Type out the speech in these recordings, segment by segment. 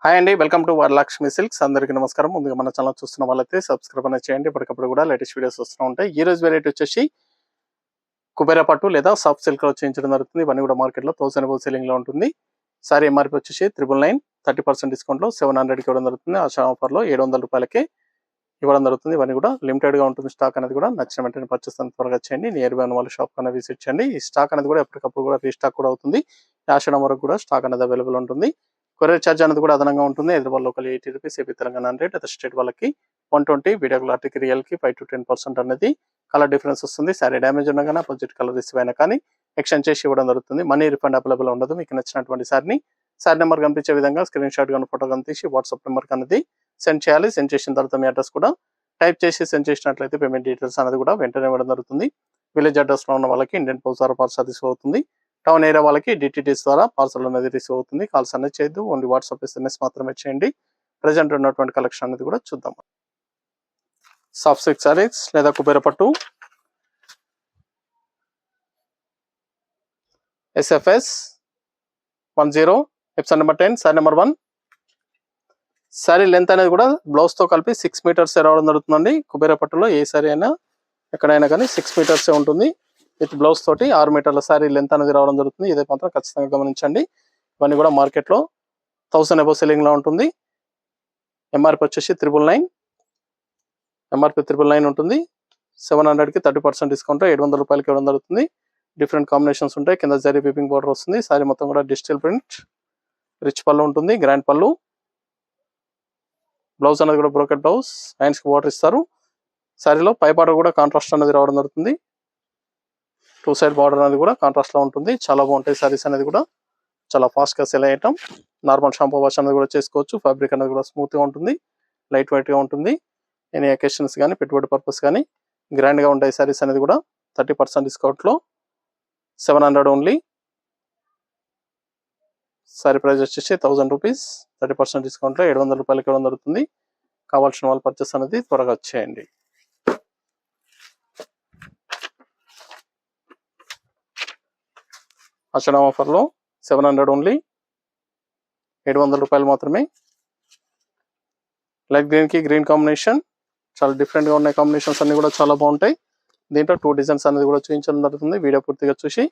Hi అండి. Welcome to Varalakshmi silks. అందరికీ నమస్కారం. ముందుగా మన ఛానల్ చూస్తున్న వాళ్ళైతే సబ్స్క్రైబ్ అనేది చేయండి. ఇప్పటికప్పుడు కూడా లేటెస్ట్ వీడియోస్ వస్తూ ఉంటాయి. ఈ రోజు వెరైటీ వచ్చేసి కుబేరా పట్టు లేదా సాఫ్ట్ సిల్క్ లో చేయించడం జరుగుతుంది. ఇవన్నీ కూడా మార్కెట్లో 1000 అబౌవ్ సెల్లింగ్ లో ఉంటుంది. సారీ ఎంఆర్పీ వచ్చేసి 999 30% డిస్కౌంట్ లో 700 ఇవ్వడం జరుగుతుంది. ఆ ఆఫర్ లో 700 రూపాయలకే ఇవ్వడం జరుగుతుంది. ఇవన్నీ కూడా లిమిటెడ్ గా ఉంటుంది. స్టాక్ అనేది కూడా నచ్చిన వెంటనే పర్చేస్ త్వరగా చేయండి. నియర్ బై ఉన్న వాళ్ళ షాప్ కన్నా విజిట్ చేయండి. ఈ స్టాక్ అనేది కూడా ఎప్పటికప్పుడు కూడా రీస్టాక్ కూడా అవుతుంది. యాషడం వరకు కూడా స్టాక్ అనేది అవైలబుల్ ఉంటుంది. కొరియర్ ఛార్జ్ అనేది కూడా అదనంగా ఉంటుంది. Hyderabad local 80 rupees, AP Telangana 100, other state వాళ్ళకి 120, వీడియో క్లారిటీకి రియల్కి 5 to 10% అనేది కలర్ డిఫరెన్స్ వస్తుంది. సారీ డ్యామేజ్ ఉన్నా కానీ అపోజిట్ కలర్ రిసీవ్ అయినా కానీ ఎక్స్చేంజ్ చేసి ఇవ్వడం జరుగుతుంది. మనీ రిఫండ్ అవైలబుల్ ఉండదు. మీకు నచ్చినటువంటి సారీని సారీ నెంబర్ కనిపించే విధంగా స్క్రీన్ షాట్ కానీ ఫోటో కానీ తీసి వాట్సాప్ నెంబర్ అనేది సెండ్ చేయాలి. సెండ్ చేసిన తర్వాత మీ అడ్రస్ కూడా టైప్ చేసి సెండ్ చేసినట్లయితే పేమెంట్ డీటెయిల్స్ అనేది కూడా వెంటనే ఇవ్వడం జరుగుతుంది. విలేజ్ అడ్రస్ లో ఉన్న వాళ్ళకి ఇండియన్ పోస్ట్ ద్వారా పార్సల్ రిసీవ్ అవుతుంది. టౌన్ ఏరియా వాళ్ళకి డిటిడిఎస్ ద్వారా పార్సల్ అనేది రిసీవ్ అవుతుంది. కాల్స్ అనేది చేయొద్దు. ఓన్లీ వాట్సాప్ ఎస్ఎంఎస్ మాత్రమే చేయండి. ప్రెజెంట్ ఉన్నటువంటి కలెక్షన్ అనేది కూడా చూద్దాం. సాఫ్ట్ సిల్క్ సారీస్ లేదా కుబేర పట్టు SFS 10 episode number 10 sorry number 1. Sorry length అనేది కూడా బ్లౌజ్ తో కలిపి 6 మీటర్స్ రావడం జరుగుతుందండి. కుబేర పట్టులో ఏ సారీ అయినా ఎక్కడైనా కానీ 6 మీటర్స్ ఉంటుంది. విత్ బ్లౌజ్ తోటి 6 మీటర్ల సారీ లెంత్ అనేది రావడం జరుగుతుంది. ఇదే మాత్రం ఖచ్చితంగా గమనించండి. ఇవన్నీ కూడా మార్కెట్లో 1000 అబౌవ్ సెల్లింగ్ లో ఉంటుంది. ఎంఆర్పి వచ్చేసి 999, ఎంఆర్పి 999 ఉంటుంది. 700కి 30% డిస్కౌంట్ 700 రూపాయలకి ఇవ్వడం జరుగుతుంది. డిఫరెంట్ కాంబినేషన్స్ ఉంటాయి. కింద జరీ పీపింగ్ బోర్డర్ వస్తుంది. సారీ మొత్తం కూడా డిజిటల్ ప్రింట్, రిచ్ పళ్ళు ఉంటుంది, గ్రాండ్ పళ్ళు. బ్లౌజ్ అనేది కూడా బ్రోకెట్ బ్లౌజ్, హ్యాండ్స్ కి బార్డర్ ఇస్తారు. సారీలో పై బార్డర్ కూడా కాంట్రాస్ట్ అనేది రావడం జరుగుతుంది. 2 సైడ్ బార్డర్ అనేది కూడా కాంట్రాస్ట్ లో ఉంటుంది. చాలా బాగుంటాయి సారీస్ అనేది కూడా. చాలా ఫాస్ట్ గా సెల్ అయ్యటం. నార్మల్ షాంపూ వాష్ అనేది కూడా చేసుకోవచ్చు. ఫ్యాబ్రిక్ అనేది కూడా స్మూత్ గా ఉంటుంది, లైట్ వెయిట్ గా ఉంటుంది. ఎనీ అకేషన్స్ కానీ పెట్టుబడి పర్పస్ కానీ గ్రాండ్ గా ఉంటాయి సారీస్ అనేది కూడా. 30% డిస్కౌంట్ లో 700 ఓన్లీ. సారీ ప్రైస్ వచ్చేసి 1000 రూపీస్. 30% డిస్కౌంట్ లో 700 రూపాయలకి ఇవ్వడం జరుగుతుంది. కావాల్సిన వాళ్ళు పర్చేస్ అనేది త్వరగా వచ్చేయండి. ఆషాఢం ఆఫర్ లో 700 ఓన్లీ, 700 రూపాయలు మాత్రమే. లైట్ గ్రీన్ కి గ్రీన్ కాంబినేషన్ చాలా డిఫరెంట్ గా ఉన్నాయి. కాంబినేషన్స్ అన్ని కూడా చాలా బాగుంటాయి. దీంట్లో 2 డిజైన్స్ అనేది కూడా చూపించడం జరుగుతుంది. వీడియో పూర్తిగా చూసి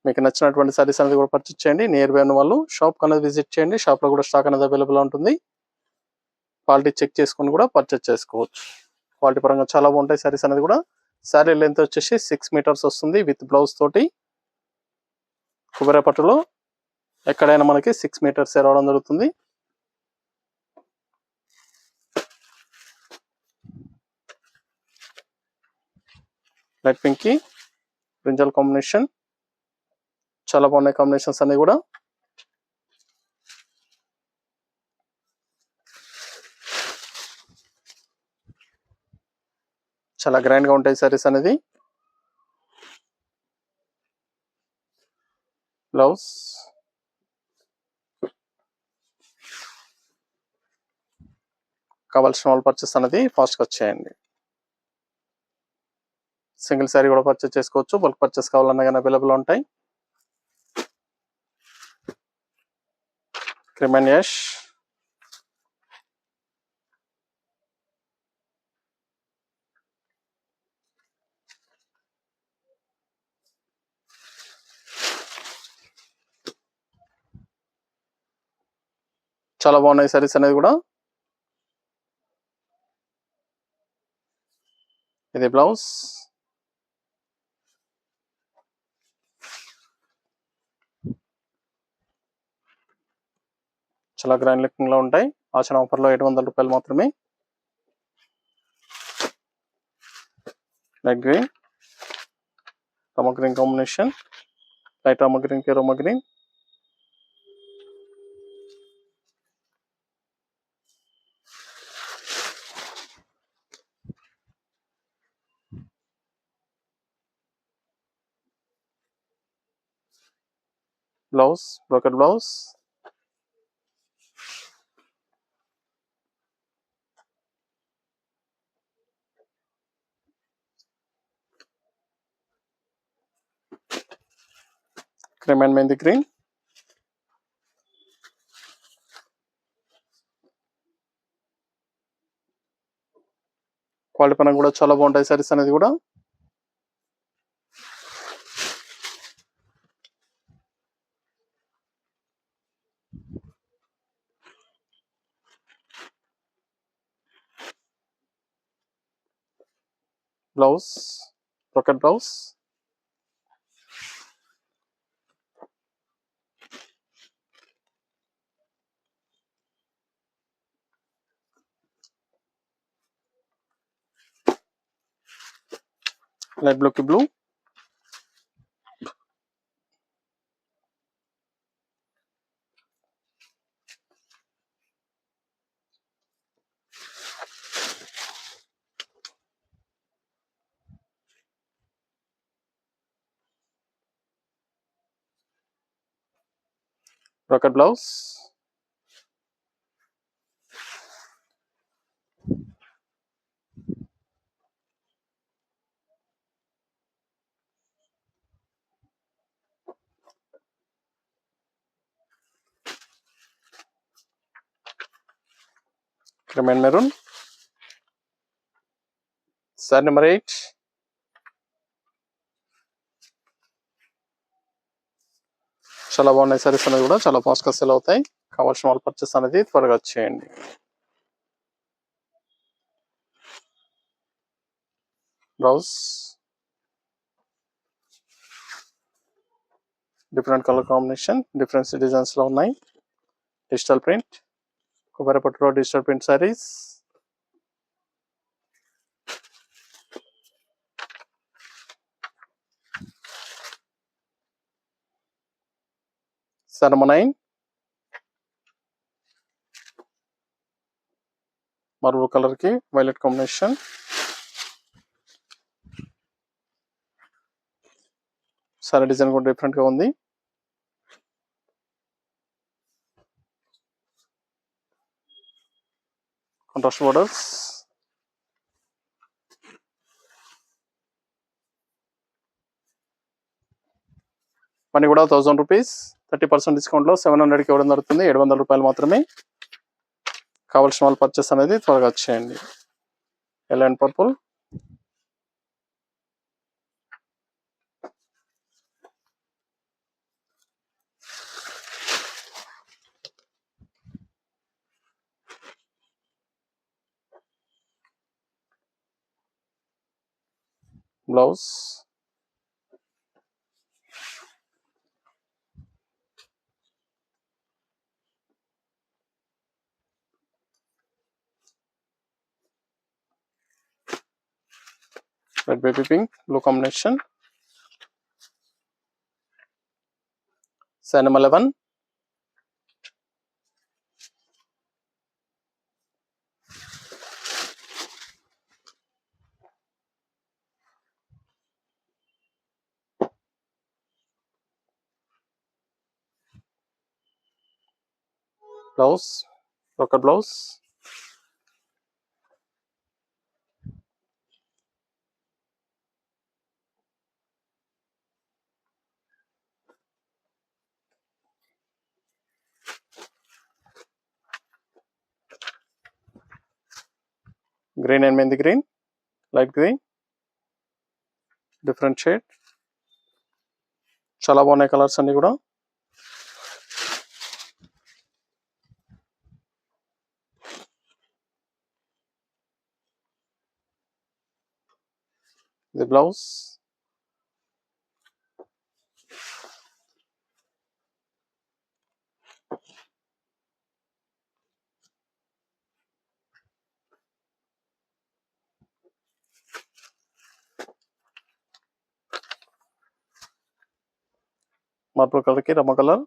మీకు నచ్చినటువంటి సారీస్ అనేది కూడా పర్చేస్ చేయండి. నియర్ బై ఉన్న వాళ్ళు షాప్ అనేది విజిట్ చేయండి. షాప్ లో కూడా స్టాక్ అనేది అవైలబుల్ ఉంటుంది. క్వాలిటీ చెక్ చేసుకుని కూడా పర్చేస్ చేసుకోవచ్చు. క్వాలిటీ పరంగా చాలా బాగుంటాయి సారీస్ అనేది కూడా. సారీ లెంత్ వచ్చేసి 6 మీటర్స్ వస్తుంది విత్ బ్లౌజ్ తోటి. కుబేర పట్టులో ఎక్కడైనా మనకి 6 మీటర్స్ రావడం జరుగుతుంది. లైట్ పింక్ కి బ్రింజల్ కాంబినేషన్ చాలా బాగున్నాయి. కాంబినేషన్స్ అన్ని కూడా చాలా గ్రాండ్ గా ఉంటాయి సారీస్ అనేది. బ్లౌజ్ కావాల్సిన వాళ్ళు పర్చేస్ అనేది ఫాస్ట్ గా వచ్చేయండి. సింగిల్ సారీ కూడా పర్చేస్ చేసుకోవచ్చు. బల్క్ పర్చేస్ కావాలన్నా కానీ అవైలబుల్ ఉంటాయి. క్రీమ్ అండ్ యాష్, చాలా బాగున్నాయి సారీస్ అనేది కూడా. ఇది బ్లౌజ్, చాలా గ్రాండ్ లుకింగ్ లో ఉంటాయి. ఆషాఢం ఆఫర్ లో 700 రూపాయలు మాత్రమే. లైట్ గ్రీన్, రమ గ్రీన్ కాంబినేషన్, లైట్ రమ గ్రీన్ కి రమ green. Blouse brocade blouse, cream and mehndi green, quality పరంగా కూడా చాలా బాగుంటాయి సారీస్ అనేది కూడా. Blouse brocade blouse, light blue కి blue, brocade blouse, cream and maroon. Sari number 8. చాలా బాగున్నాయి సారీస్ అనేది కూడా, చాలా ఫాస్ట్గా సెల్ అవుతాయి. కావాల్సిన వాళ్ళు పర్చేస్ అనేది త్వరగా చేయండి. Blouse different colour combination, different designs లో ఉన్నాయి. డిజిటల్ ప్రింట్, కొబ్బరి పట్టులో digital print saris. Sorry number 9. Maroon colour కి వైలెట్ కాంబినేషన్. సారీ డిజైన్ కూడా డిఫరెంట్ గా ఉంది. Contrast borders. మనీ కూడా 1000 రూపీస్, 30% డిస్కౌంట్ లో 700కి ఇవ్వడం జరుగుతుంది. 700 రూపాయలు మాత్రమే. కావాల్సిన వాళ్ళు పర్చేస్ అనేది త్వరగా చేయండి. Yellow and purple, blouse red baby pink blue combination. Sari number 11. Blouse ఒక blouse, green and mehndi green, light green, different shade. చాలా బాగున్నాయి కలర్స్ అన్ని కూడా. ఇది బ్లౌజ్, మార్పుల్ కలర్ కి రమ్మ colour.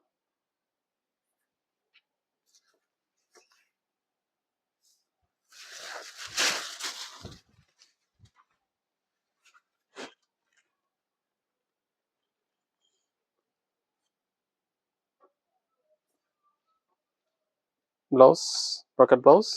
Blouse brocade blouse,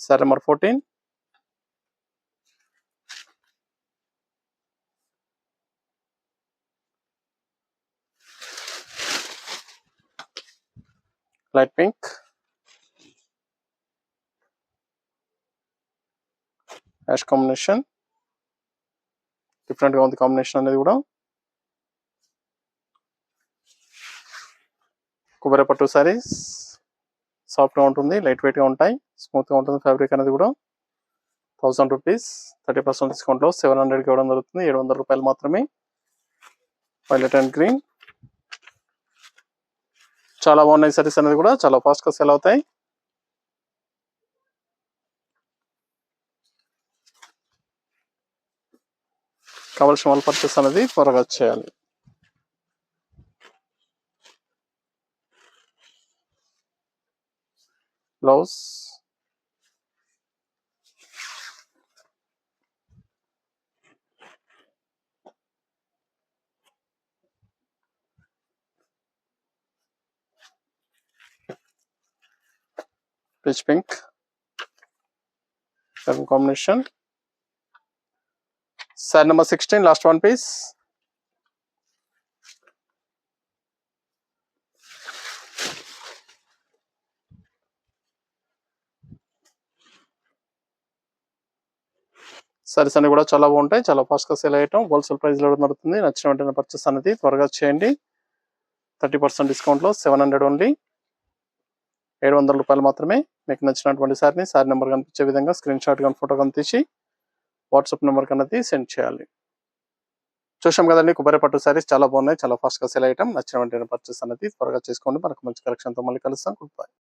sari number 14, light pink, ash combination. Different గా ఉంది కాంబినేషన్ అనేది కూడా. కుబేర పట్టు సారీస్ సాఫ్ట్ గా ఉంటుంది, లైట్ వెయిట్ గా ఉంటాయి, స్మూత్ గా ఉంటుంది. ఫ్యాబ్రిక్ అనేది కూడా 1000 రూపీస్ 30% డిస్కౌంట్ లో 700 ఇవ్వడం జరుగుతుంది. 700 రూపాయలు మాత్రమే. వైలెట్ అండ్ గ్రీన్ చాలా బాగున్నాయి. సారీస్ అనేది కూడా చాలా ఫాస్ట్ గా సేల్ అవుతాయి. కావాల్సిన వాళ్ళు పర్చేస్ అనేది త్వరగా చేయాలి. Blouse peach pink combination. Sari number 16, last one piece. Saris అన్ని కూడా చాలా బాగుంటాయి, చాలా ఫాస్ట్ గా సేల్ అయ్యటం. హోల్సేల్ ప్రైస్ లో నడుతుంది. నచ్చిన వెంటనే పర్చేస్ అనేది త్వరగా చేయండి. 30% డిస్కౌంట్ లో 700 ఓన్లీ. 700 రూపాయలు మాత్రమే. మీకు నచ్చినటువంటి సారీని సారీ నెంబర్ కనిపించే విధంగా స్క్రీన్ షాట్ కానీ ఫోటో కానీ తీసి వాట్సాప్ నెంబర్ కన్నది సెండ్ చేయాలి. చూసాం కదండి, కుబేర పట్టు సారీస్ చాలా బాగున్నాయి, చాలా ఫాస్ట్ గా సేల్ అయ్యటం. నచ్చిన వెంటనే పర్చేస్ అనేది త్వరగా చేసుకోండి. మనకు మంచి కలెక్షన్ తో మళ్ళీ కలుస్తాం. Good bye.